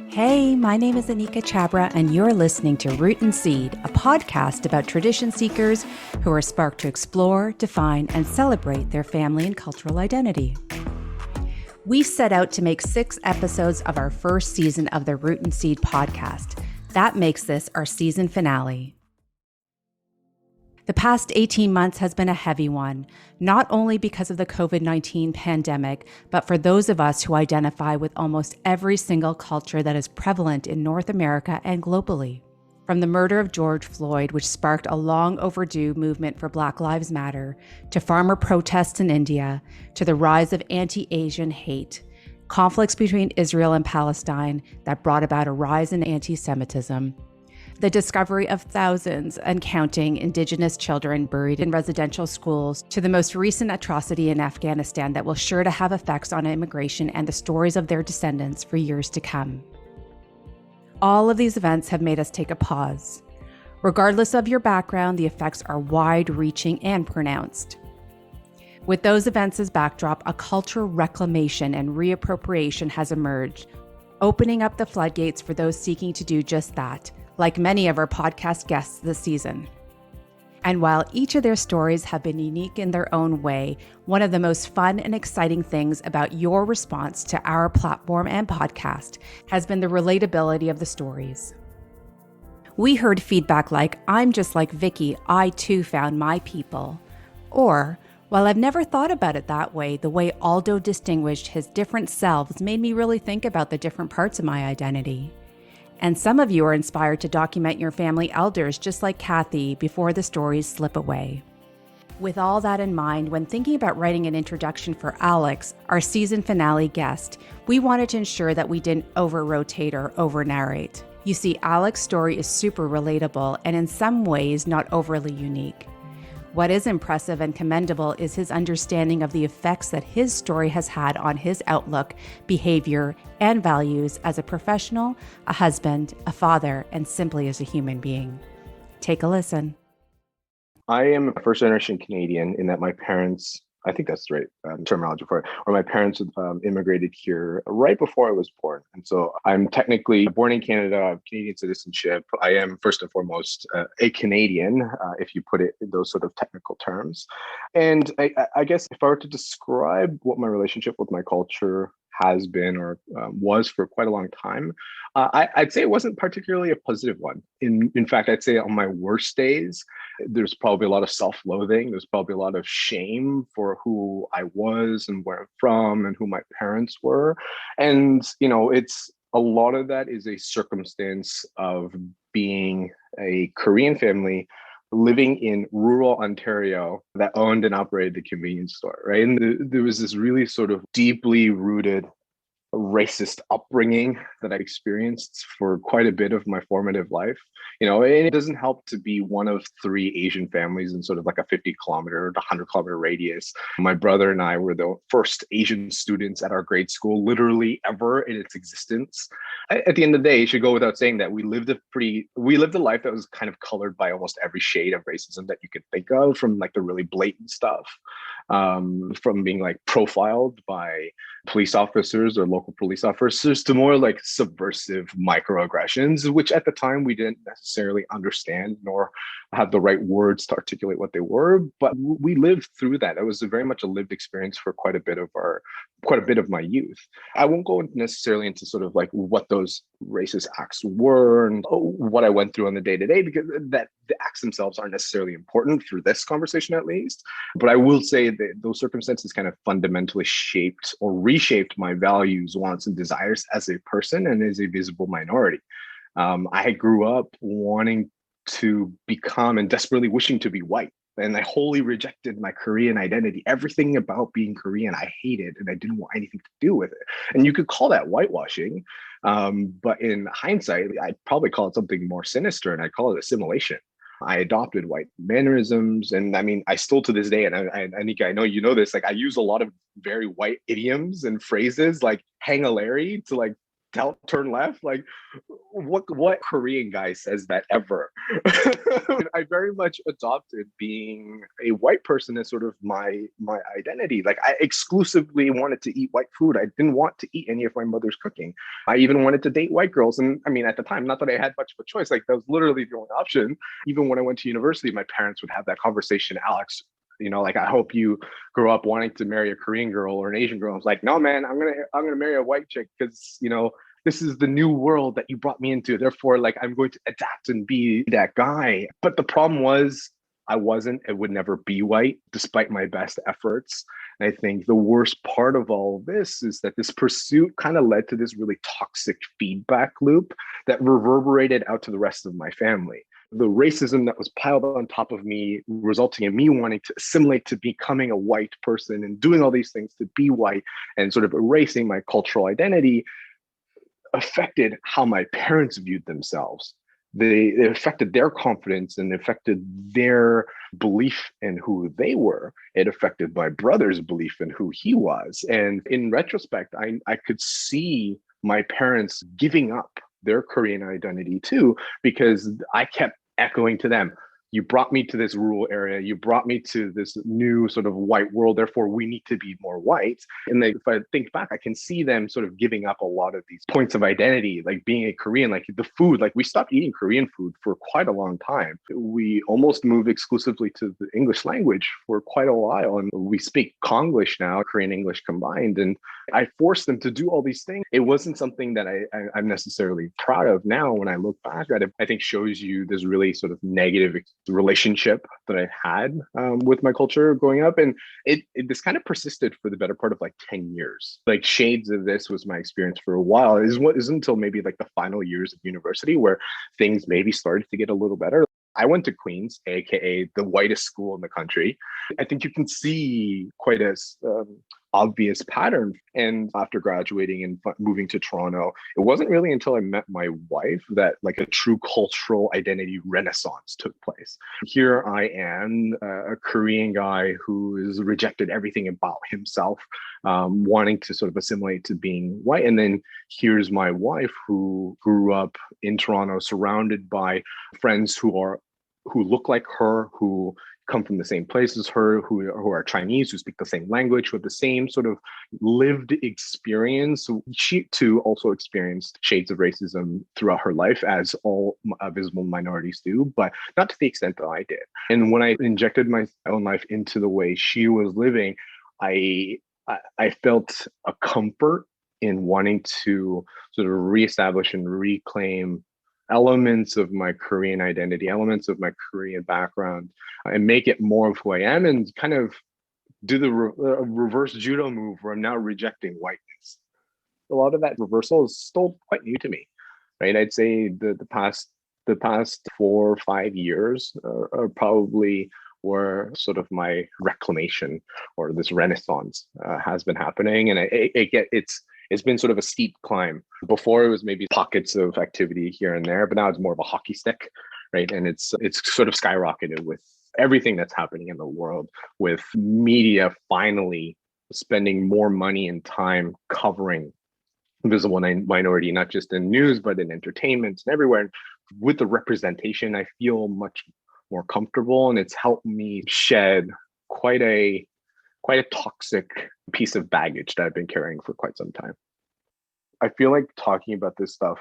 Hey, my name is Anika Chabra, and you're listening to Root and Seed, a podcast about tradition seekers who are sparked to explore, define, and celebrate their family and cultural identity. We set out to make 6 episodes of our first season of the Root and Seed podcast. That makes this our season finale. The past 18 months has been a heavy one, not only because of the COVID-19 pandemic, but for those of us who identify with almost every single culture that is prevalent in North America and globally. From the murder of George Floyd, which sparked a long overdue movement for Black Lives Matter, to farmer protests in India, to the rise of anti-Asian hate, conflicts between Israel and Palestine that brought about a rise in anti-Semitism, the discovery of thousands and counting Indigenous children buried in residential schools, to the most recent atrocity in Afghanistan that will sure to have effects on immigration and the stories of their descendants for years to come. All of these events have made us take a pause. Regardless of your background, the effects are wide-reaching and pronounced. With those events as backdrop, a cultural reclamation and reappropriation has emerged, opening up the floodgates for those seeking to do just that, like many of our podcast guests this season. And while each of their stories have been unique in their own way, one of the most fun and exciting things about your response to our platform and podcast has been the relatability of the stories. We heard feedback like, "I'm just like Vicky, I too found my people." Or, "While I've never thought about it that way, the way Aldo distinguished his different selves made me really think about the different parts of my identity." And some of you are inspired to document your family elders just like Kathy before the stories slip away. With all that in mind, when thinking about writing an introduction for Alex, our season finale guest, we wanted to ensure that we didn't over-rotate or over-narrate. You see, Alex's story is super relatable and in some ways not overly unique. What is impressive and commendable is his understanding of the effects that his story has had on his outlook, behavior, and values as a professional, a husband, a father, and simply as a human being. Take a listen. I am a first-generation Canadian in that my parents, I think that's the right terminology for it, or my parents immigrated here right before I was born. And so I'm technically born in Canada, I have Canadian citizenship. I am first and foremost a Canadian, if you put it in those sort of technical terms. And I guess if I were to describe what my relationship with my culture has been or was for quite a long time, I'd say it wasn't particularly a positive one. In fact, I'd say on my worst days, there's probably a lot of self-loathing. There's probably a lot of shame for who I was and where I'm from and who my parents were. And, it's a lot of that is a circumstance of being a Korean family living in rural Ontario that owned and operated the convenience store, right? And there was this really sort of deeply rooted racist upbringing that I experienced for quite a bit of my formative life. And it doesn't help to be one of 3 Asian families in sort of like a 50-kilometer to 100-kilometer radius. My brother and I were the first Asian students at our grade school, literally ever in its existence. At the end of the day, it should go without saying that we lived a life that was kind of colored by almost every shade of racism that you could think of, from like the really blatant stuff, from being like profiled by police officers or local police officers to more like subversive microaggressions, which at the time we didn't necessarily understand nor have the right words to articulate what they were. But we lived through that. It was very much a lived experience for quite a bit of my youth. I won't go necessarily into sort of like what those racist acts were and what I went through on the day-to-day, because that the acts themselves aren't necessarily important through this conversation, at least. But I will say that those circumstances kind of fundamentally shaped or reshaped my values, wants, and desires as a person and as a visible minority. I grew up wanting to become and desperately wishing to be white. And I wholly rejected my Korean identity. Everything about being Korean, I hated, and I didn't want anything to do with it. And you could call that whitewashing. But in hindsight, I'd probably call it something more sinister, and I'd call it assimilation. I adopted white mannerisms. And I mean, I still to this day, and Anika, I know you know this, like I use a lot of very white idioms and phrases like hang-a-Larry to like turn left. Like, what Korean guy says that ever? I very much adopted being a white person as sort of my identity. Like, I exclusively wanted to eat white food. I didn't want to eat any of my mother's cooking. I even wanted to date white girls. And I mean, at the time, not that I had much of a choice, like that was literally the only option. Even when I went to university, my parents would have that conversation, Alex, like, I hope you grow up wanting to marry a Korean girl or an Asian girl. I was like, no, man, I'm gonna marry a white chick because this is the new world that you brought me into. Therefore, like, I'm going to adapt and be that guy. But the problem was I wasn't. It would never be white, despite my best efforts. And I think the worst part of all of this is that this pursuit kind of led to this really toxic feedback loop that reverberated out to the rest of my family. The racism that was piled on top of me, resulting in me wanting to assimilate to becoming a white person and doing all these things to be white and sort of erasing my cultural identity, affected how my parents viewed themselves. It affected their confidence and affected their belief in who they were. It affected my brother's belief in who he was. And in retrospect, I could see my parents giving up their Korean identity too, because I kept echoing to them, you brought me to this rural area, you brought me to this new sort of white world, therefore we need to be more white. And if I think back, I can see them sort of giving up a lot of these points of identity, like being a Korean, like the food, like we stopped eating Korean food for quite a long time. We almost moved exclusively to the English language for quite a while. And we speak Konglish now, Korean English combined. And I forced them to do all these things. It wasn't something that I'm necessarily proud of now when I look back at it. I think shows you this really sort of negative relationship that I had with my culture growing up. And this kind of persisted for the better part of like 10 years. Like shades of this was my experience for a while. It isn't until maybe like the final years of university where things maybe started to get a little better. I went to Queens, aka the whitest school in the country. I think you can see quite a obvious pattern. And after graduating and moving to Toronto, it wasn't really until I met my wife that like a true cultural identity renaissance took place. Here I am, a Korean guy who has rejected everything about himself, wanting to sort of assimilate to being white. And then here's my wife who grew up in Toronto, surrounded by friends who look like her, who come from the same place as her, who are Chinese, who speak the same language, with the same sort of lived experience. She too also experienced shades of racism throughout her life, as all visible minorities do, but not to the extent that I did. And when I injected my own life into the way she was living, I felt a comfort in wanting to sort of reestablish and reclaim elements of my Korean identity, elements of my Korean background, and make it more of who I am, and kind of do the reverse judo move where I'm now rejecting whiteness. A lot of that reversal is still quite new to me, right? I'd say the past 4 or 5 years are probably where sort of my reclamation or this renaissance has been happening, and it's been sort of a steep climb. Before it was maybe pockets of activity here and there, but now it's more of a hockey stick, right? And it's sort of skyrocketed with everything that's happening in the world, with media finally spending more money and time covering visible minority, not just in news, but in entertainment and everywhere. And with the representation, I feel much more comfortable, and it's helped me shed quite a toxic piece of baggage that I've been carrying for quite some time. I feel like talking about this stuff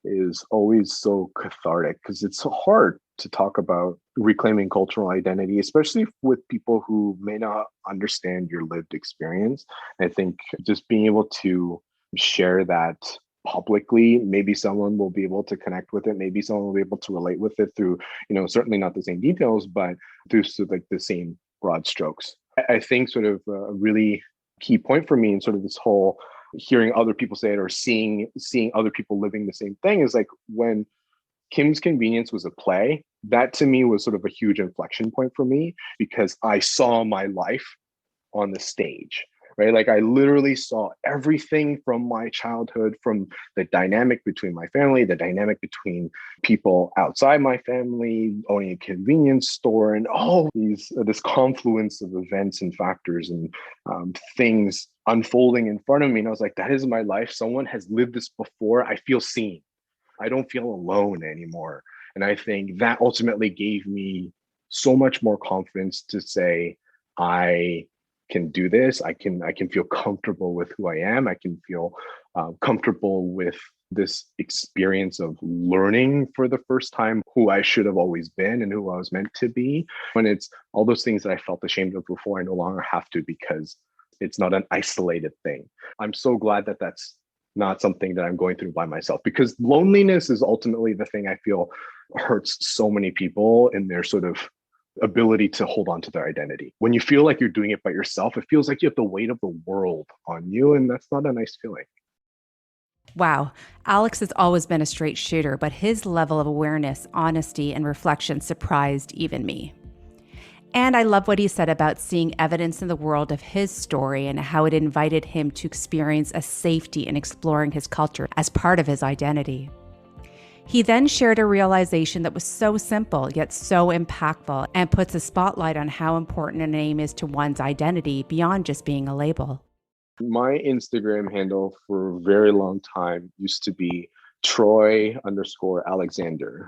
is always so cathartic because it's so hard to talk about reclaiming cultural identity, especially with people who may not understand your lived experience. I think just being able to share that publicly, maybe someone will be able to connect with it, maybe someone will be able to relate with it through, certainly not the same details, but through sort of like the same broad strokes. I think sort of a really key point for me in sort of this whole hearing other people say it or seeing other people living the same thing is like when Kim's Convenience was a play, that to me was sort of a huge inflection point for me because I saw my life on the stage. right? Like I literally saw everything from my childhood, from the dynamic between my family, the dynamic between people outside my family, owning a convenience store, and all these this confluence of events and factors and things unfolding in front of me. And I was like, that is my life. Someone has lived this before. I feel seen. I don't feel alone anymore. And I think that ultimately gave me so much more confidence to say, I can do this. I can feel comfortable with who I am. I can feel comfortable with this experience of learning for the first time who I should have always been and who I was meant to be. When it's all those things that I felt ashamed of before, I no longer have to, because it's not an isolated thing. I'm so glad that that's not something that I'm going through by myself, because loneliness is ultimately the thing I feel hurts so many people in their sort of ability to hold on to their identity. When you feel like you're doing it by yourself, it feels like you have the weight of the world on you, and that's not a nice feeling. Wow, Alex has always been a straight shooter, but his level of awareness, honesty, and reflection surprised even me. And I love what he said about seeing evidence in the world of his story and how it invited him to experience a safety in exploring his culture as part of his identity. He then shared a realization that was so simple yet so impactful and puts a spotlight on how important a name is to one's identity beyond just being a label. My Instagram handle for a very long time used to be Troy_Alexander.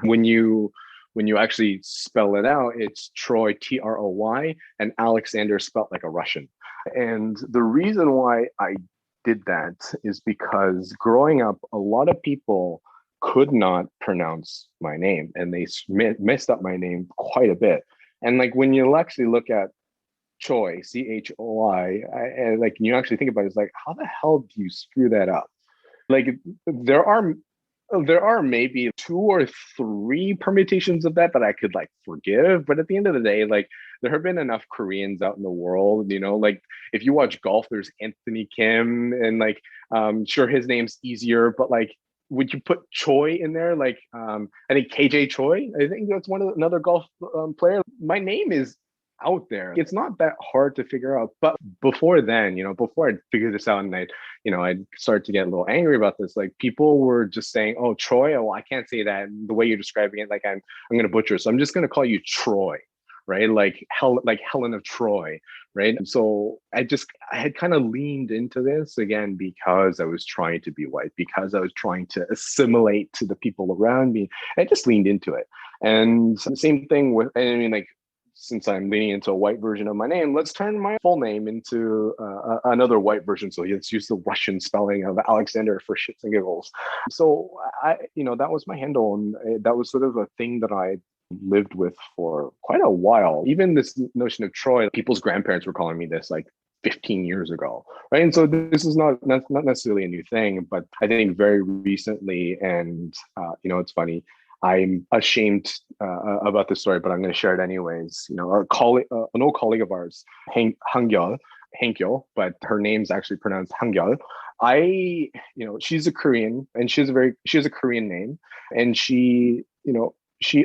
When you actually spell it out, it's Troy, Troy, and Alexander spelled like a Russian. And the reason why I did that is because growing up, a lot of people could not pronounce my name, and they messed up my name quite a bit. And like when you actually look at Choi, Choi, and like you actually think about it, it's like, how the hell do you screw that up? Like there are there are maybe two or three permutations of that I could like forgive, but at the end of the day, like there have been enough Koreans out in the world, like if you watch golf, there's Anthony Kim, and like sure his name's easier, but like would you put Choi in there? Like I think KJ Choi, I think that's another golf player. My name is out there. It's not that hard to figure out. But before then, before I'd figure this out and I'd start to get a little angry about this, like people were just saying, oh, Troy, oh, I can't say that. The way you're describing it, like I'm gonna butcher it. So I'm just gonna call you Troy, right? Like Helen of Troy, right? And so I had kind of leaned into this again because I was trying to be white, because I was trying to assimilate to the people around me. I just leaned into it. And same thing with, I mean, like, since I'm leaning into a white version of my name, let's turn my full name into another white version. So let's use the Russian spelling of Alexander for shits and giggles. So that was my handle, and that was sort of a thing that I lived with for quite a while. Even this notion of Troy, people's grandparents were calling me this like 15 years ago, right? And so this is not necessarily a new thing, but I think very recently, and it's funny, I'm ashamed about this story, but I'm going to share it anyways. Our colleague, an old colleague of ours, Hangyul, but her name's actually pronounced Hangyul. She's a Korean, and she has a Korean name, and she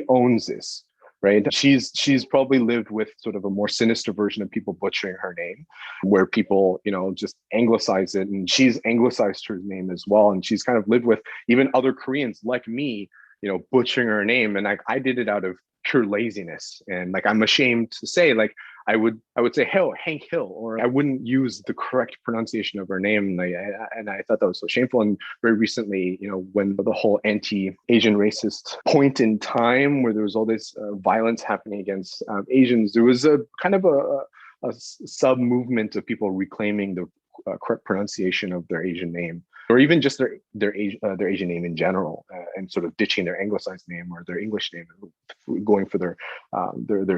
owns this, right? She's probably lived with sort of a more sinister version of people butchering her name, where people, just anglicize it, and she's anglicized her name as well, and she's kind of lived with even other Koreans like me, butchering her name. And I did it out of pure laziness. And like, I'm ashamed to say, like, I would say Hank Hill, or I wouldn't use the correct pronunciation of her name. And I thought that was so shameful. And very recently, when the whole anti-Asian racist point in time where there was all this violence happening against Asians, there was a kind of a sub movement of people reclaiming the correct pronunciation of their Asian name, or even just their Asian name in general, and sort of ditching their anglicized name or their English name, and going for their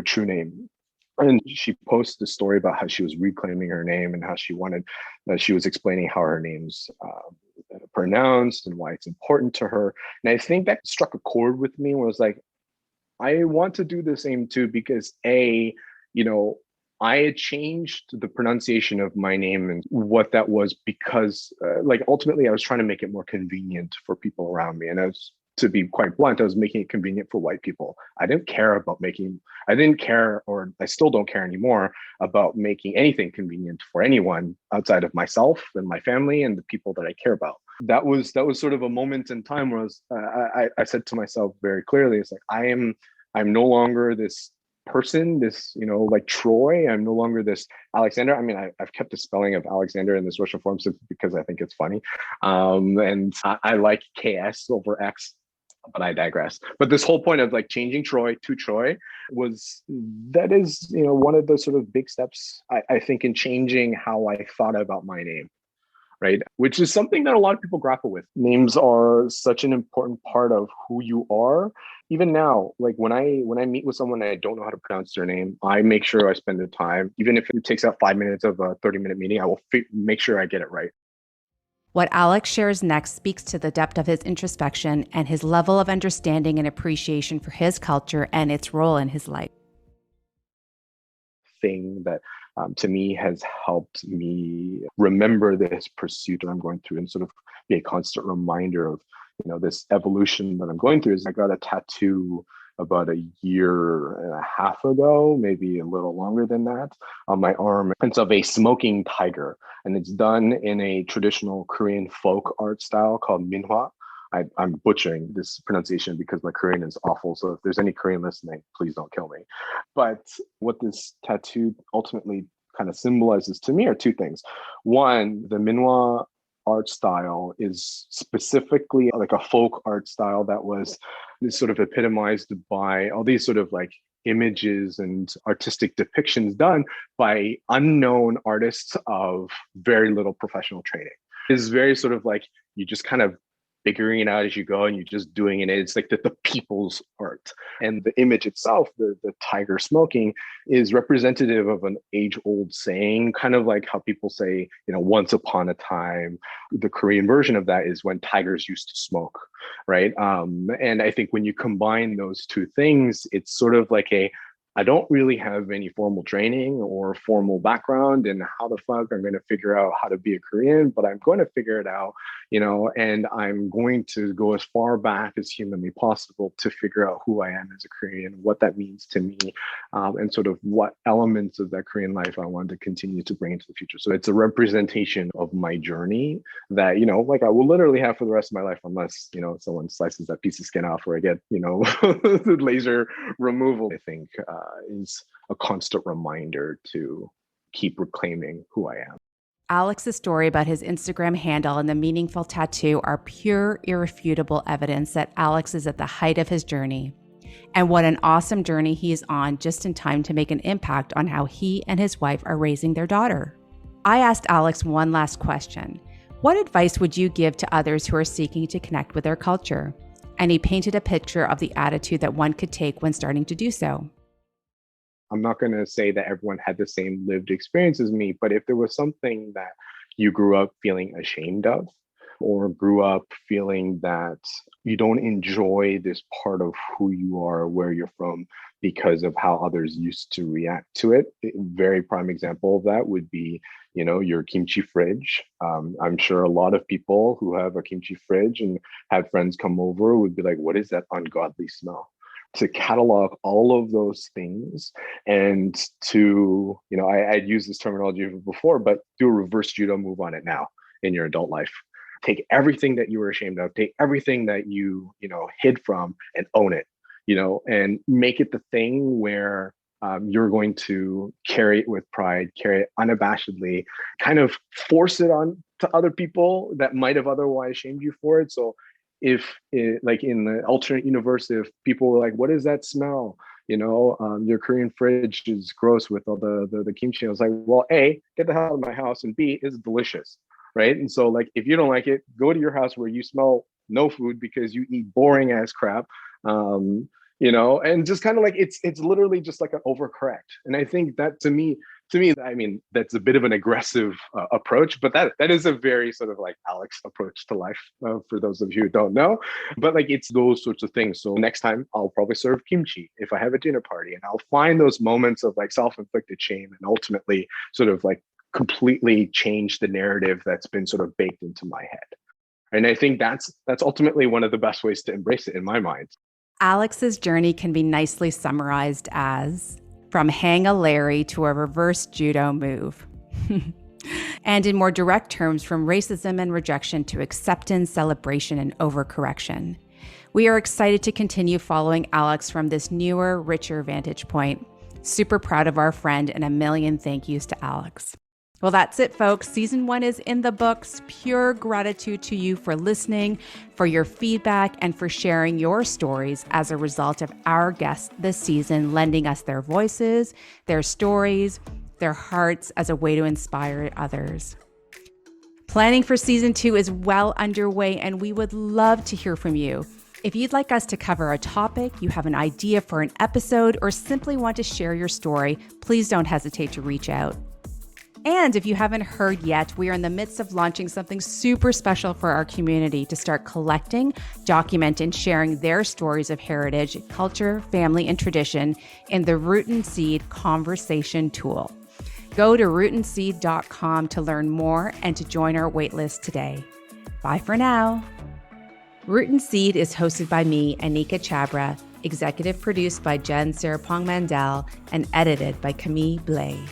true name. And she posted a story about how she was reclaiming her name and how she was explaining how her name's pronounced and why it's important to her. And I think that struck a chord with me, where I was like, I want to do the same too, because I had changed the pronunciation of my name and what that was because, ultimately, I was trying to make it more convenient for people around me. And I was to be quite blunt, I was making it convenient for white people. I didn't care, or I still don't care anymore about making anything convenient for anyone outside of myself and my family and the people that I care about. That was sort of a moment in time where I said to myself very clearly, it's like, I'm no longer this person, this, like Troy. I'm no longer this Alexander. I mean, I've kept the spelling of Alexander in this Russian form because I think it's funny. And I like KS over X, but I digress. But this whole point of like changing Troy to Troy that is, one of the sort of big steps, I think, in changing how I thought about my name. Right. Which is something that a lot of people grapple with. Names are such an important part of who you are. Even now, like when I meet with someone and I don't know how to pronounce their name, I make sure I spend the time, even if it takes up 5 minutes of a 30-minute meeting, I will make sure I get it right. What Alex shares next speaks to the depth of his introspection and his level of understanding and appreciation for his culture and its role in his life. Thing that to me has helped me remember this pursuit that I'm going through and sort of be a constant reminder of, this evolution that I'm going through is I got a tattoo about a year and a half ago, maybe a little longer than that, on my arm. It's of a smoking tiger, and it's done in a traditional Korean folk art style called minhwa. I'm butchering this pronunciation because my Korean is awful. So if there's any Korean listening, please don't kill me. But what this tattoo ultimately kind of symbolizes to me are two things. One, the minhwa art style is specifically like a folk art style that was sort of epitomized by all these sort of like images and artistic depictions done by unknown artists of very little professional training. It's very sort of like you just kind of figuring it out as you go and you're just doing it. It's like the people's art. And the image itself, the tiger smoking, is representative of an age-old saying, kind of like how people say, once upon a time. The Korean version of that is when tigers used to smoke, right? And I think when you combine those two things, it's sort of like I don't really have any formal training or formal background in how the fuck I'm going to figure out how to be a Korean, but I'm going to figure it out, and I'm going to go as far back as humanly possible to figure out who I am as a Korean, what that means to me, and sort of what elements of that Korean life I want to continue to bring into the future. So it's a representation of my journey that, like I will literally have for the rest of my life, unless, someone slices that piece of skin off or I get, laser removal, I think. Is a constant reminder to keep reclaiming who I am. Alex's story about his Instagram handle and the meaningful tattoo are pure, irrefutable evidence that Alex is at the height of his journey. And what an awesome journey he is on, just in time to make an impact on how he and his wife are raising their daughter. I asked Alex one last question. What advice would you give to others who are seeking to connect with their culture? And he painted a picture of the attitude that one could take when starting to do so. I'm not going to say that everyone had the same lived experience as me, but if there was something that you grew up feeling ashamed of, or grew up feeling that you don't enjoy this part of who you are, where you're from, because of how others used to react to it. A very prime example of that would be, your kimchi fridge. I'm sure a lot of people who have a kimchi fridge and had friends come over would be like, what is that ungodly smell? To catalog all of those things and to, I'd used this terminology before, but do a reverse judo move on it now in your adult life. Take everything that you were ashamed of, take everything that you hid from and own it, and make it the thing where you're going to carry it with pride, carry it unabashedly, kind of force it on to other people that might have otherwise shamed you for it. So like in the alternate universe, if people were like, what is that smell? Your Korean fridge is gross with all the kimchi. I was like, well, A, get the hell out of my house, and B, it's delicious, right? And so like, if you don't like it, go to your house where you smell no food because you eat boring ass crap. And just kind of like, it's literally just like an overcorrect. And I think that to me, I mean, that's a bit of an aggressive approach, but that is a very sort of like Alex approach to life, for those of you who don't know. But like, it's those sorts of things. So next time I'll probably serve kimchi if I have a dinner party, and I'll find those moments of like self-inflicted shame and ultimately sort of like completely change the narrative that's been sort of baked into my head. And I think that's ultimately one of the best ways to embrace it in my mind. Alex's journey can be nicely summarized as from hang a Larry to a reverse judo move. And in more direct terms, from racism and rejection to acceptance, celebration, and overcorrection. We are excited to continue following Alex from this newer, richer vantage point. Super proud of our friend, and a million thank yous to Alex. Well, that's it, folks. Season 1 is in the books. Pure gratitude to you for listening, for your feedback, and for sharing your stories as a result of our guests this season, lending us their voices, their stories, their hearts as a way to inspire others. Planning for Season 2 is well underway, and we would love to hear from you. If you'd like us to cover a topic, you have an idea for an episode, or simply want to share your story, please don't hesitate to reach out. And if you haven't heard yet, we are in the midst of launching something super special for our community to start collecting, documenting, sharing their stories of heritage, culture, family, and tradition in the Root and Seed Conversation Tool. Go to rootandseed.com to learn more and to join our waitlist today. Bye for now. Root and Seed is hosted by me, Anika Chabra, executive produced by Jen Sarapong Mandel, and edited by Camille Blais.